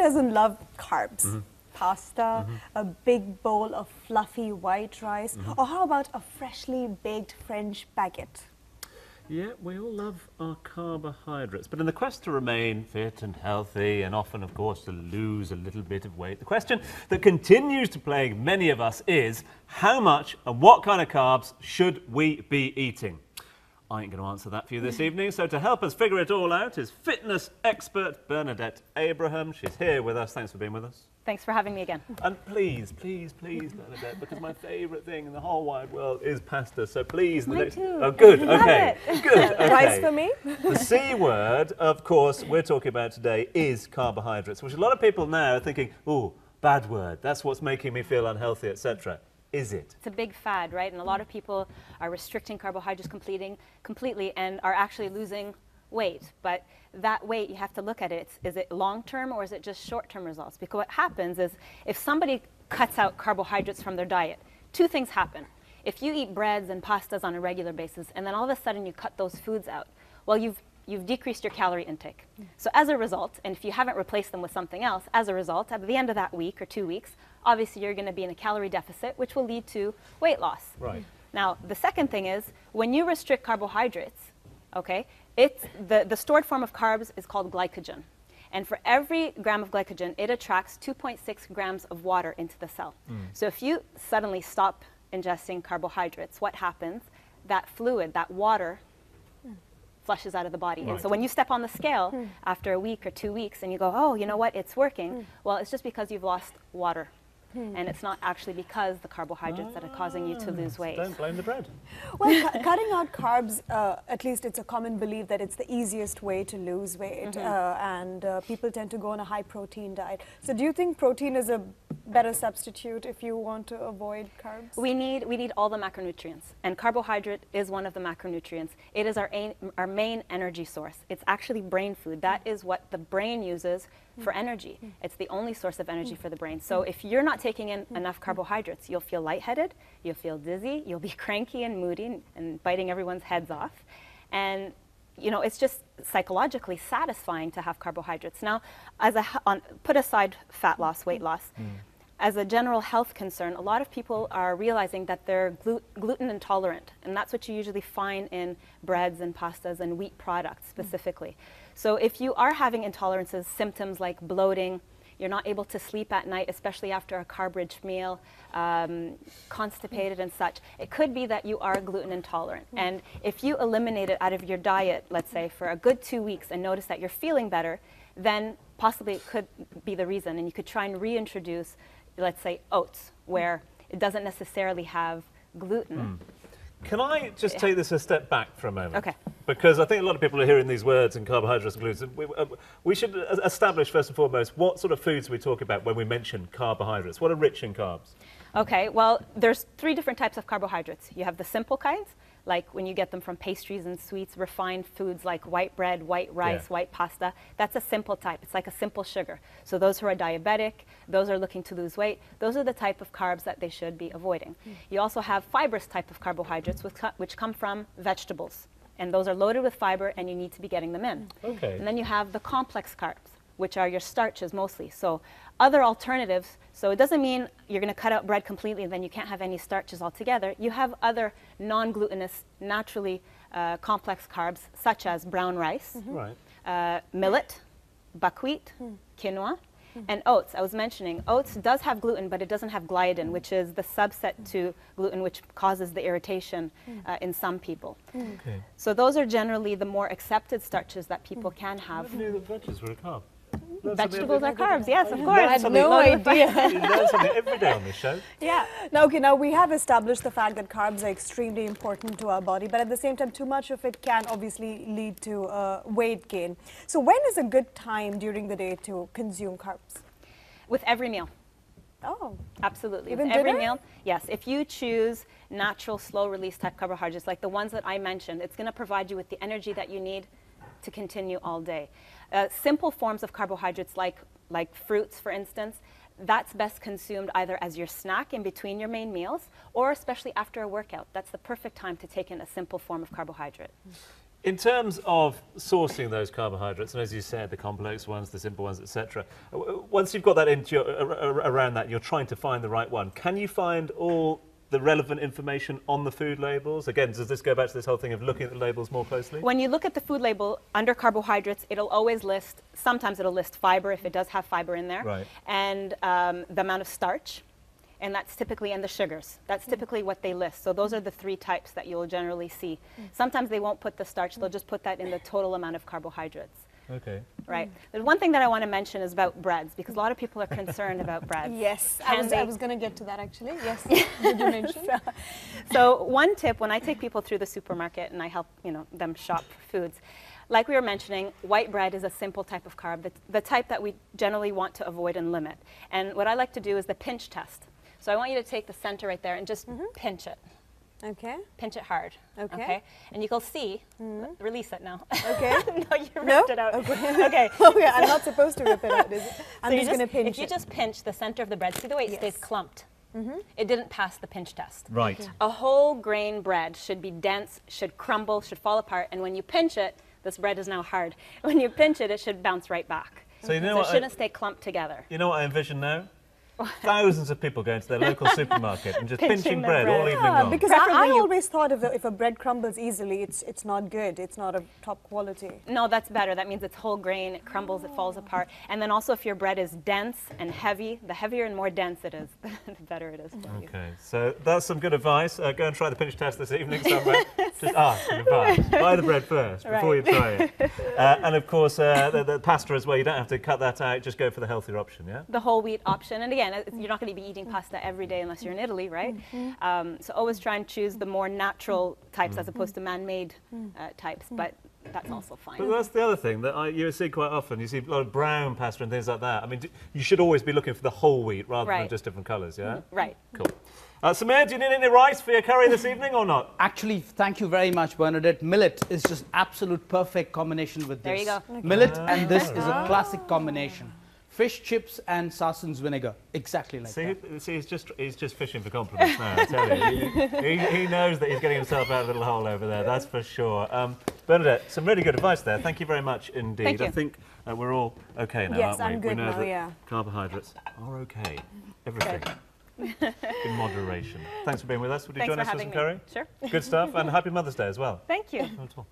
doesn't love carbs? Pasta, a big bowl of fluffy white rice, or how about a freshly baked French baguette? Yeah, we all love our carbohydrates, but in the quest to remain fit and healthy, and often, of course, to lose a little bit of weight, the question that continues to plague many of us is, how much and what kind of carbs should we be eating? I ain't going to answer that for you this evening, so to help us figure it all out is fitness expert Bernadette Abraham. She's here with us. Thanks for being with us. Thanks for having me again. And please, please, please, Bernadette, because my favourite thing in the whole wide world is pasta, so please... Mine too. Oh, good, Love okay. it. Good, okay. Rice for me? The C word, of course, we're talking about today is carbohydrates, which a lot of people now are thinking, ooh, bad word, that's what's making me feel unhealthy, etc. Is it? It's a big fad, right? And a lot of people are restricting carbohydrates completely and are actually losing weight. But that weight, you have to look at it. Is it long-term or is it just short-term results? Because what happens is if somebody cuts out carbohydrates from their diet, two things happen. If you eat breads and pastas on a regular basis and then all of a sudden you cut those foods out, well, you've decreased your calorie intake. So as a result, and if you haven't replaced them with something else, as a result, at the end of that week or 2 weeks, obviously you're going to be in a calorie deficit, which will lead to weight loss. Right. Now, the second thing is, when you restrict carbohydrates, okay, it's the stored form of carbs is called glycogen. And for every gram of glycogen, it attracts 2.6 grams of water into the cell. So if you suddenly stop ingesting carbohydrates, what happens? That fluid, that water, flushes out of the body. Right. And so when you step on the scale after a week or 2 weeks and you go, oh, you know what, it's working, well, it's just because you've lost water. And it's not actually because the carbohydrates that are causing you to lose weight. Don't blame the bread. Well, cutting out carbs, at least it's a common belief that it's the easiest way to lose weight, and people tend to go on a high-protein diet. So do you think protein is a better substitute if you want to avoid carbs? We need all the macronutrients, and carbohydrate is one of the macronutrients. It is our main energy source. It's actually brain food. That is what the brain uses for energy. It's the only source of energy for the brain. So if you're not taking in enough carbohydrates, you'll feel lightheaded, you'll feel dizzy, you'll be cranky and moody and biting everyone's heads off. And you know, it's just psychologically satisfying to have carbohydrates. Now, put aside fat loss, weight loss, as a general health concern, a lot of people are realizing that they're gluten intolerant, and that's what you usually find in breads and pastas and wheat products specifically. So if you are having intolerances, symptoms like bloating, you're not able to sleep at night, especially after a carb-rich meal, constipated and such, it could be that you are gluten intolerant. And if you eliminate it out of your diet, let's say, for a good 2 weeks and notice that you're feeling better, then possibly it could be the reason. And you could try and reintroduce, let's say, oats, where it doesn't necessarily have gluten. Can I just take this a step back for a moment? Okay. Because I think a lot of people are hearing these words and carbohydrates and gluten. We should establish first and foremost what sort of foods we talk about when we mention carbohydrates. What are rich in carbs? Okay, well, there's 3 different types of carbohydrates. You have the simple kinds, like when you get them from pastries and sweets, refined foods like white bread, white rice, white pasta. That's a simple type. It's like a simple sugar. So those who are diabetic, those who are looking to lose weight, those are the type of carbs that they should be avoiding. You also have fibrous type of carbohydrates, which come from vegetables. And those are loaded with fiber, and you need to be getting them in. Okay. And then you have the complex carbs, which are your starches mostly. So other alternatives, so it doesn't mean you're going to cut out bread completely and then you can't have any starches altogether. You have other non-glutinous, naturally complex carbs, such as brown rice, millet, buckwheat, quinoa, and oats. I was mentioning oats does have gluten, but it doesn't have gliadin, which is the subset to gluten which causes the irritation in some people. Okay. So those are generally the more accepted starches that people can have. I never knew that veggies were a carb. Vegetables are carbs, yes, of course. I had no idea. You learn something every day on this show. Yeah. Now we have established the fact that carbs are extremely important to our body, but at the same time, too much of it can obviously lead to weight gain. So when is a good time during the day to consume carbs? With every meal. Oh. Absolutely. Even With every dinner? meal, yes. If you choose natural, slow-release type carbohydrates, like the ones that I mentioned, it's going to provide you with the energy that you need to continue all day. Simple forms of carbohydrates like fruits, for instance, that's best consumed either as your snack in between your main meals or especially after a workout. That's the perfect time to take in a simple form of carbohydrate. In terms of sourcing those carbohydrates, and as you said, the complex ones, the simple ones, etc., once you've got that into around that, you're trying to find the right one. Can you find all the relevant information on the food labels? Again, does this go back to this whole thing of looking at the labels more closely? When you look at the food label, under carbohydrates, it'll always list, sometimes it'll list fiber if it does have fiber in there, Right. and the amount of starch. And that's typically, and the sugars. That's typically what they list. So those are the 3 types that you'll generally see. Sometimes they won't put the starch, they'll just put that in the total amount of carbohydrates. Okay. Right. There's one thing that I want to mention is about breads, because a lot of people are concerned about breads. Yes, Can I was going to get to that actually. Yes, did you mention? So one tip, when I take people through the supermarket and I help them shop for foods, like we were mentioning, white bread is a simple type of carb, the type that we generally want to avoid and limit. And what I like to do is the pinch test. So I want you to take the center right there and just pinch it. Okay. Pinch it hard. Okay. And you'll see, release it now. Okay. No, you ripped it out. Okay. Okay. Okay, I'm not supposed to rip it out, is it? I'm So just going to pinch if you it. just pinch the center of the bread, see the way it stays clumped? It didn't pass the pinch test. Right. A whole grain bread should be dense, should crumble, should fall apart, and when you pinch it, this bread is now hard. When you pinch it, it should bounce right back. So you know So what it shouldn't stay clumped together. You know what I envision now? Thousands of people going to their local supermarket and just Pinching pinching the bread bread. all evening Yeah, long. because I always thought if a bread crumbles easily, it's not good. It's not of top quality. No, that's better. That means it's whole grain, it crumbles, it falls apart. And then also if your bread is dense and heavy, the heavier and more dense it is, the better it is for you. Okay, so that's some good advice. Go and try the pinch test this evening somewhere. Just ask in advance. Buy the bread first before you try it. And of course, the pasta as well. You don't have to cut that out. Just go for the healthier option, yeah? The whole wheat option. And again, you're not going to be eating pasta every day unless you're in Italy, right? So always try and choose the more natural types as opposed to man-made types, but that's also fine. But that's the other thing that you see quite often. You see a lot of brown pasta and things like that. I mean, you should always be looking for the whole wheat rather than Right. just different colours, yeah? Right. Cool. Samir, do you need any rice for your curry this evening or not? Actually, thank you very much, Bernadette. Millet is just absolute perfect combination with this. There you go. Millet and this is a classic combination. Fish chips and Sarson's vinegar, exactly like that. See, he's just fishing for compliments now, I tell you. He knows that he's getting himself out of a little hole over there, that's for sure. Bernadette, some really good advice there. Thank you very much indeed. Thank you. I think we're all okay now, Yes, aren't we? I'm good we know now, that yeah. carbohydrates are okay. Everything. In moderation. Thanks for being with us. Would you Thanks join for us for having some me. curry? Sure. Good stuff, and happy Mother's Day as well. Thank you. Not at all.